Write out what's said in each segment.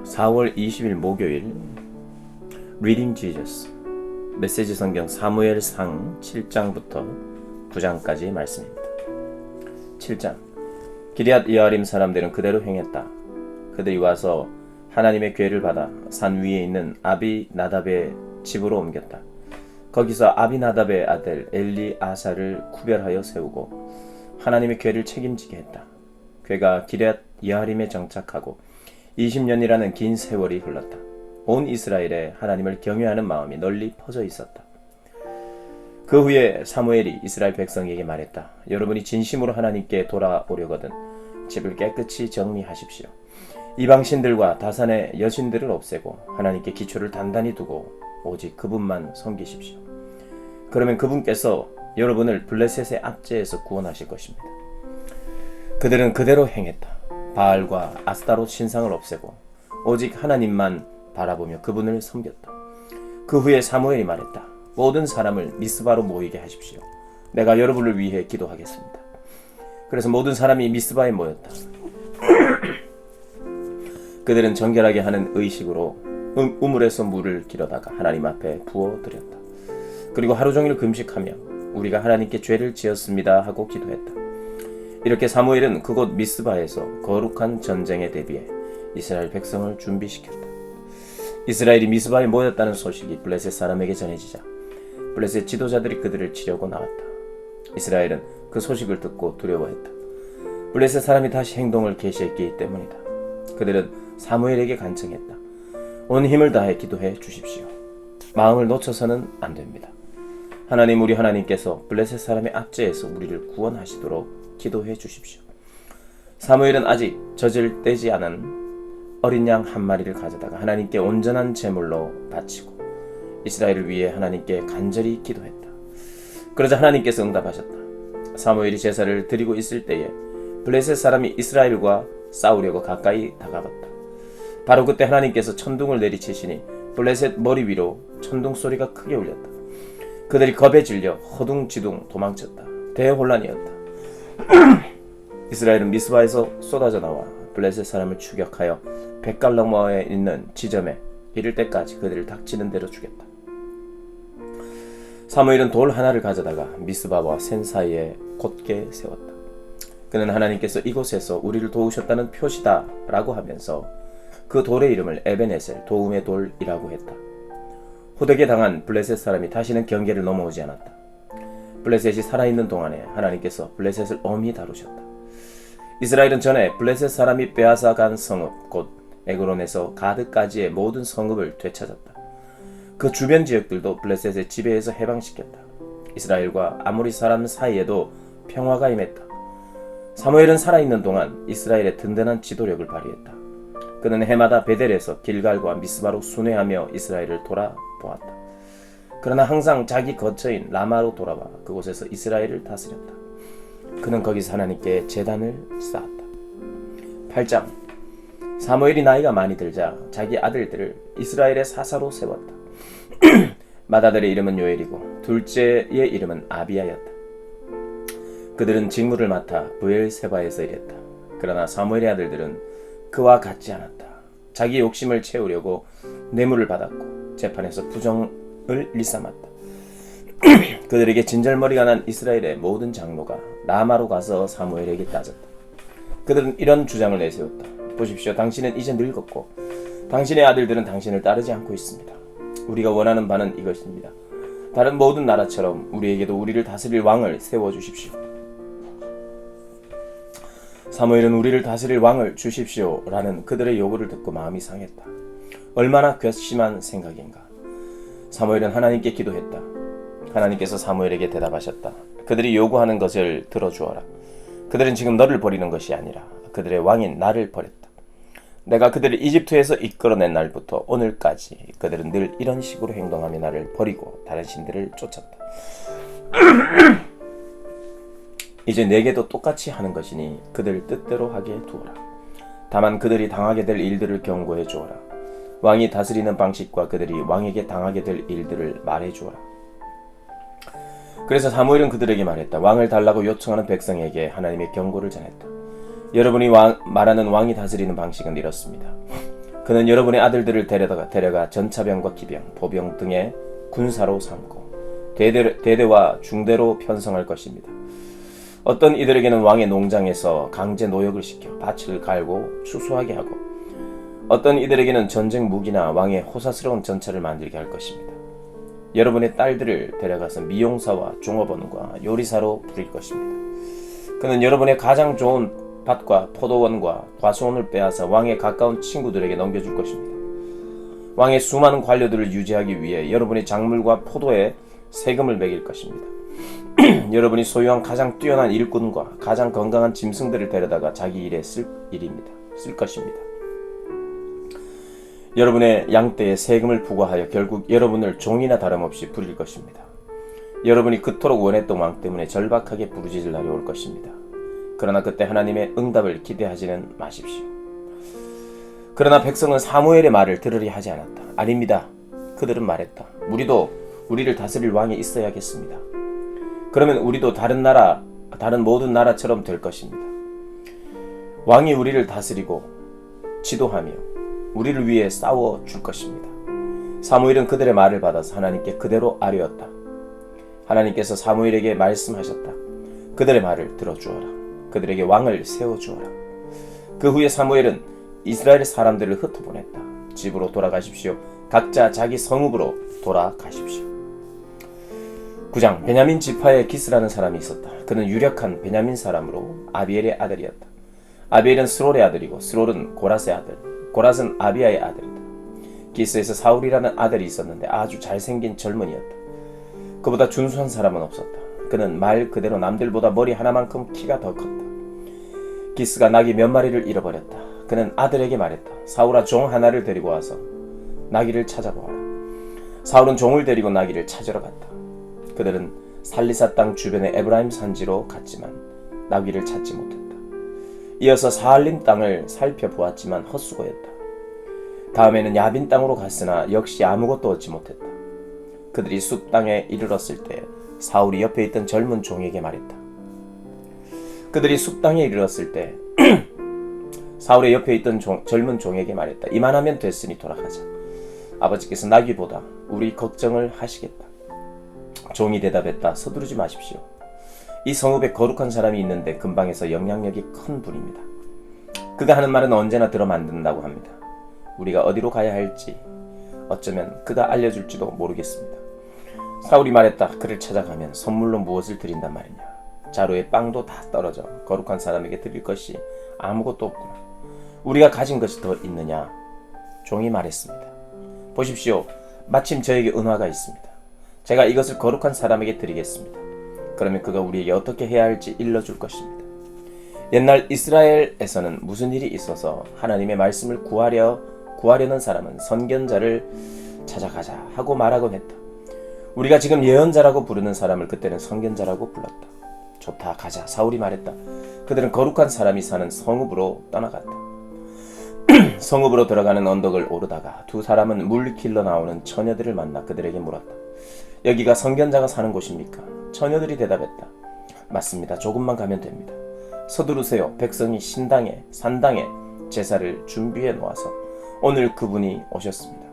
4월 20일 목요일 Reading Jesus 메시지 성경 사무엘상 7장부터 9장까지의 말씀입니다. 7장 기럇 여아림 사람들은 그대로 행했다. 그들이 와서 하나님의 궤를 받아 산 위에 있는 아비나답의 집으로 옮겼다. 거기서 아비나답의 아들 엘리아사를 구별하여 세우고 하나님의 궤를 책임지게 했다. 궤가 기럇 여아림에 정착하고 20년이라는 긴 세월이 흘렀다. 온 이스라엘에 하나님을 경외하는 마음이 널리 퍼져 있었다. 그 후에 사무엘이 이스라엘 백성에게 말했다. 여러분이 진심으로 하나님께 돌아오려거든 집을 깨끗이 정리하십시오. 이방신들과 다산의 여신들을 없애고 하나님께 기초를 단단히 두고 오직 그분만 섬기십시오. 그러면 그분께서 여러분을 블레셋의 압제에서 구원하실 것입니다. 그들은 그대로 행했다. 바알과 아스타롯 신상을 없애고 오직 하나님만 바라보며 그분을 섬겼다. 그 후에 사무엘이 말했다. 모든 사람을 미스바로 모이게 하십시오. 내가 여러분을 위해 기도하겠습니다. 그래서 모든 사람이 미스바에 모였다. 그들은 정결하게 하는 의식으로 우물에서 물을 길어다가 하나님 앞에 부어드렸다. 그리고 하루 종일 금식하며 우리가 하나님께 죄를 지었습니다 하고 기도했다. 이렇게 사무엘은 그곳 미스바에서 거룩한 전쟁에 대비해 이스라엘 백성을 준비시켰다. 이스라엘이 미스바에 모였다는 소식이 블레셋 사람에게 전해지자 블레셋 지도자들이 그들을 치려고 나왔다. 이스라엘은 그 소식을 듣고 두려워했다. 블레셋 사람이 다시 행동을 개시했기 때문이다. 그들은 사무엘에게 간청했다. 온 힘을 다해 기도해 주십시오. 마음을 놓쳐서는 안 됩니다. 하나님, 우리 하나님께서 블레셋 사람의 압제에서 우리를 구원하시도록 기도해 주십시오. 사무엘은 아직 젖을 떼지 않은 어린 양 한 마리를 가져다가 하나님께 온전한 제물로 바치고 이스라엘을 위해 하나님께 간절히 기도했다. 그러자 하나님께서 응답하셨다. 사무엘이 제사를 드리고 있을 때에 블레셋 사람이 이스라엘과 싸우려고 가까이 다가갔다. 바로 그때 하나님께서 천둥을 내리치시니 블레셋 머리 위로 천둥 소리가 크게 울렸다. 그들이 겁에 질려 허둥지둥 도망쳤다. 대혼란이었다. 이스라엘은 미스바에서 쏟아져 나와 블레셋 사람을 추격하여 벳갈 너머에 있는 지점에 이를 때까지 그들을 닥치는 대로 죽였다. 사무엘은 돌 하나를 가져다가 미스바와 센 사이에 곧게 세웠다. 그는 하나님께서 이곳에서 우리를 도우셨다는 표시다 라고 하면서 그 돌의 이름을 에벤에셀 도움의 돌이라고 했다. 호되게 당한 블레셋 사람이 다시는 경계를 넘어오지 않았다. 블레셋이 살아있는 동안에 하나님께서 블레셋을 엄히 다루셨다. 이스라엘은 전에 블레셋 사람이 빼앗아 간 성읍 곧 에그론에서 가드까지의 모든 성읍을 되찾았다. 그 주변 지역들도 블레셋의 지배에서 해방시켰다. 이스라엘과 아모리 사람 사이에도 평화가 임했다. 사무엘은 살아있는 동안 이스라엘의 든든한 지도력을 발휘했다. 그는 해마다 베델에서 길갈과 미스바로 순회하며 이스라엘을 돌아보았다. 그러나 항상 자기 거처인 라마로 돌아와 그곳에서 이스라엘을 다스렸다. 그는 거기서 하나님께 제단을 쌓았다. 8장 사무엘이 나이가 많이 들자 자기 아들들을 이스라엘의 사사로 세웠다. 맏아들의 이름은 요엘이고 둘째의 이름은 아비야였다. 그들은 직무를 맡아 브엘세바에서 일했다. 그러나 사무엘의 아들들은 그와 같지 않았다. 자기 욕심을 채우려고 뇌물을 받았고 재판에서 부정을 일삼았다. 그들에게 진절머리가 난 이스라엘의 모든 장로가 라마로 가서 사무엘에게 따졌다. 그들은 이런 주장을 내세웠다. 보십시오. 당신은 이제 늙었고 당신의 아들들은 당신을 따르지 않고 있습니다. 우리가 원하는 바는 이것입니다. 다른 모든 나라처럼 우리에게도 우리를 다스릴 왕을 세워주십시오. 사무엘은 우리를 다스릴 왕을 주십시오 라는 그들의 요구를 듣고 마음이 상했다. 얼마나 괘씸한 생각인가. 사무엘은 하나님께 기도했다. 하나님께서 사무엘에게 대답하셨다. 그들이 요구하는 것을 들어주어라. 그들은 지금 너를 버리는 것이 아니라 그들의 왕인 나를 버렸다. 내가 그들을 이집트에서 이끌어낸 날부터 오늘까지 그들은 늘 이런 식으로 행동하며 나를 버리고 다른 신들을 쫓았다. 이제 내게도 똑같이 하는 것이니 그들 뜻대로 하게 두어라. 다만 그들이 당하게 될 일들을 경고해 주어라. 왕이 다스리는 방식과 그들이 왕에게 당하게 될 일들을 말해 주어라. 그래서 사무엘은 그들에게 말했다. 왕을 달라고 요청하는 백성에게 하나님의 경고를 전했다. 여러분이 말하는 왕이 다스리는 방식은 이렇습니다. 그는 여러분의 아들들을 데려가 전차병과 기병, 보병 등의 군사로 삼고 대대와 중대로 편성할 것입니다. 어떤 이들에게는 왕의 농장에서 강제 노역을 시켜 밭을 갈고 추수하게 하고, 어떤 이들에게는 전쟁 무기나 왕의 호사스러운 전차를 만들게 할 것입니다. 여러분의 딸들을 데려가서 미용사와 종업원과 요리사로 부릴 것입니다. 그는 여러분의 가장 좋은 밭과 포도원과 과수원을 빼앗아 왕의 가까운 친구들에게 넘겨줄 것입니다. 왕의 수많은 관료들을 유지하기 위해 여러분의 작물과 포도에 세금을 매길 것입니다. 여러분이 소유한 가장 뛰어난 일꾼과 가장 건강한 짐승들을 데려다가 자기 일에 쓸 것입니다. 여러분의 양떼에 세금을 부과하여 결국 여러분을 종이나 다름없이 부릴 것입니다. 여러분이 그토록 원했던 왕 때문에 절박하게 부르짖을 날이 올 것입니다. 그러나 그때 하나님의 응답을 기대하지는 마십시오. 그러나 백성은 사무엘의 말을 들으려 하지 않았다. 아닙니다. 그들은 말했다. 우리도 우리를 다스릴 왕이 있어야겠습니다. 그러면 우리도 다른 모든 나라처럼 될 것입니다. 왕이 우리를 다스리고 지도하며 우리를 위해 싸워 줄 것입니다. 사무엘은 그들의 말을 받아서 하나님께 그대로 아뢰었다. 하나님께서 사무엘에게 말씀하셨다. 그들의 말을 들어주어라. 그들에게 왕을 세워주어라. 그 후에 사무엘은 이스라엘 사람들을 흩어보냈다. 집으로 돌아가십시오. 각자 자기 성읍으로 돌아가십시오. 9장. 베냐민 지파에 기스라는 사람이 있었다. 그는 유력한 베냐민 사람으로 아비엘의 아들이었다. 아비엘은 스롤의 아들이고 스롤은 고랏의 아들, 고랏은 아비야의 아들이다. 기스에서 사울이라는 아들이 있었는데 아주 잘생긴 젊은이였다. 그보다 준수한 사람은 없었다. 그는 말 그대로 남들보다 머리 하나만큼 키가 더 컸다. 기스가 나귀 몇 마리를 잃어버렸다. 그는 아들에게 말했다. 사울아, 종 하나를 데리고 와서 나귀를 찾아보아라. 사울은 종을 데리고 나귀를 찾으러 갔다. 그들은 살리사 땅 주변의 에브라임 산지로 갔지만 나귀를 찾지 못했다. 이어서 사알림 땅을 살펴보았지만 헛수고였다. 다음에는 야빈 땅으로 갔으나 역시 아무것도 얻지 못했다. 그들이 숲 땅에 이르렀을 때 사울이 옆에 있던 젊은 종에게 말했다. 그들이 숲 땅에 이르렀을 때 사울의 옆에 있던 젊은 종에게 말했다. 이만하면 됐으니 돌아가자. 아버지께서 나귀보다 우리 걱정을 하시겠다. 종이 대답했다. 서두르지 마십시오. 이 성읍에 거룩한 사람이 있는데 근방에서 영향력이 큰 분입니다. 그가 하는 말은 언제나 들어만든다고 합니다. 우리가 어디로 가야 할지 어쩌면 그가 알려줄지도 모르겠습니다. 사울이 말했다. 그를 찾아가면 선물로 무엇을 드린단 말이냐. 자루에 빵도 다 떨어져 거룩한 사람에게 드릴 것이 아무것도 없구나. 우리가 가진 것이 더 있느냐. 종이 말했습니다. 보십시오. 마침 저에게 은화가 있습니다. 제가 이것을 거룩한 사람에게 드리겠습니다. 그러면 그가 우리에게 어떻게 해야 할지 일러줄 것입니다. 옛날 이스라엘에서는 무슨 일이 있어서 하나님의 말씀을 구하려는 사람은 선견자를 찾아가자 하고 말하곤 했다. 우리가 지금 예언자라고 부르는 사람을 그때는 선견자라고 불렀다. 좋다, 가자. 사울이 말했다. 그들은 거룩한 사람이 사는 성읍으로 떠나갔다. 성읍으로 들어가는 언덕을 오르다가 두 사람은 물 길러 나오는 처녀들을 만나 그들에게 물었다. 여기가 선견자가 사는 곳입니까? 처녀들이 대답했다. 맞습니다. 조금만 가면 됩니다. 서두르세요. 백성이 산당에 제사를 준비해 놓아서 오늘 그분이 오셨습니다.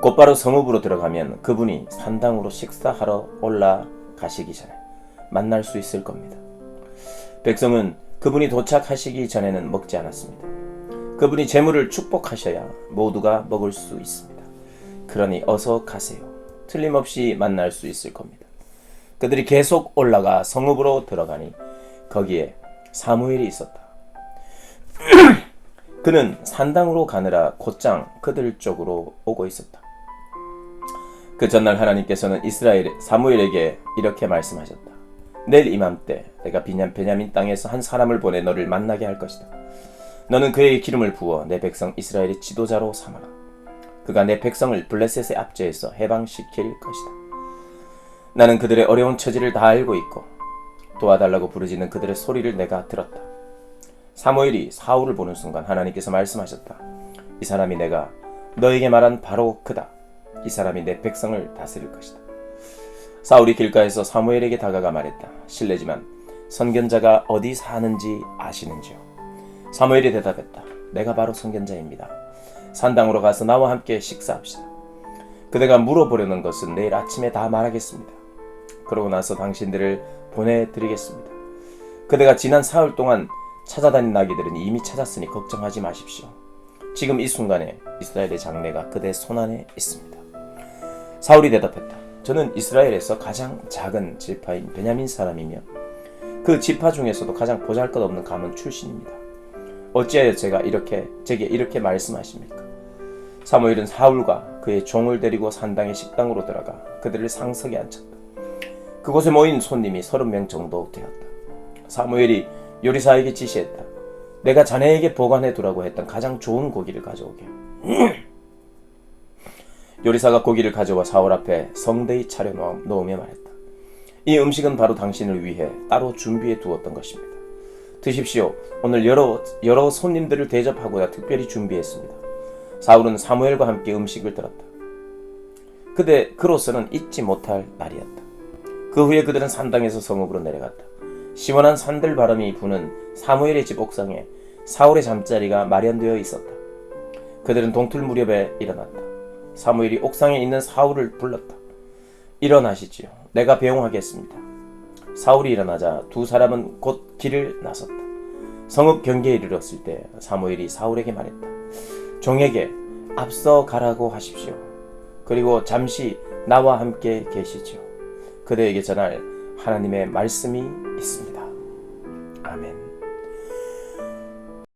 곧바로 성읍으로 들어가면 그분이 산당으로 식사하러 올라가시기 전에 만날 수 있을 겁니다. 백성은 그분이 도착하시기 전에는 먹지 않았습니다. 그분이 제물을 축복하셔야 모두가 먹을 수 있습니다. 그러니 어서 가세요. 틀림없이 만날 수 있을 겁니다. 그들이 계속 올라가 성읍으로 들어가니 거기에 사무엘이 있었다. 그는 산당으로 가느라 곧장 그들 쪽으로 오고 있었다. 그 전날 하나님께서는 사무엘에게 이렇게 말씀하셨다. 내일 이맘때 내가 베냐민 땅에서 한 사람을 보내 너를 만나게 할 것이다. 너는 그에게 기름을 부어 내 백성 이스라엘의 지도자로 삼아라. 그가 내 백성을 블레셋의 압제에서 해방시킬 것이다. 나는 그들의 어려운 처지를 다 알고 있고 도와달라고 부르짖는 그들의 소리를 내가 들었다. 사무엘이 사울을 보는 순간 하나님께서 말씀하셨다. 이 사람이 내가 너에게 말한 바로 그다. 이 사람이 내 백성을 다스릴 것이다. 사울이 길가에서 사무엘에게 다가가 말했다. 실례지만 선견자가 어디 사는지 아시는지요? 사무엘이 대답했다. 내가 바로 선견자입니다. 산당으로 가서 나와 함께 식사합시다. 그대가 물어보려는 것은 내일 아침에 다 말하겠습니다. 그러고 나서 당신들을 보내드리겠습니다. 그대가 지난 사흘 동안 찾아다닌 나귀들은 이미 찾았으니 걱정하지 마십시오. 지금 이 순간에 이스라엘의 장래가 그대 손안에 있습니다. 사울이 대답했다. 저는 이스라엘에서 가장 작은 지파인 베냐민 사람이며 그 지파 중에서도 가장 보잘것없는 가문 출신입니다. 어찌하여 제게 이렇게 말씀하십니까? 사무엘은 사울과 그의 종을 데리고 산당의 식당으로 들어가 그들을 상석에 앉혔다. 그곳에 모인 손님이 30명 정도 되었다. 사무엘이 요리사에게 지시했다. 내가 자네에게 보관해 두라고 했던 가장 좋은 고기를 가져오게. 요리사가 고기를 가져와 사울 앞에 성대히 차려 놓으며 말했다. 이 음식은 바로 당신을 위해 따로 준비해 두었던 것입니다. 드십시오. 오늘 여러 손님들을 대접하고자 특별히 준비했습니다. 사울은 사무엘과 함께 음식을 들었다. 그로서는 잊지 못할 날이었다. 그 후에 그들은 산당에서 성읍으로 내려갔다. 시원한 산들 바람이 부는 사무엘의 집 옥상에 사울의 잠자리가 마련되어 있었다. 그들은 동틀 무렵에 일어났다. 사무엘이 옥상에 있는 사울을 불렀다. 일어나시지요. 내가 배웅하겠습니다. 사울이 일어나자 두 사람은 곧 길을 나섰다. 성읍 경계에 이르렀을 때 사무엘이 사울에게 말했다. 종에게 앞서 가라고 하십시오. 그리고 잠시 나와 함께 계시지요. 그대에게 전할 하나님의 말씀이 있습니다.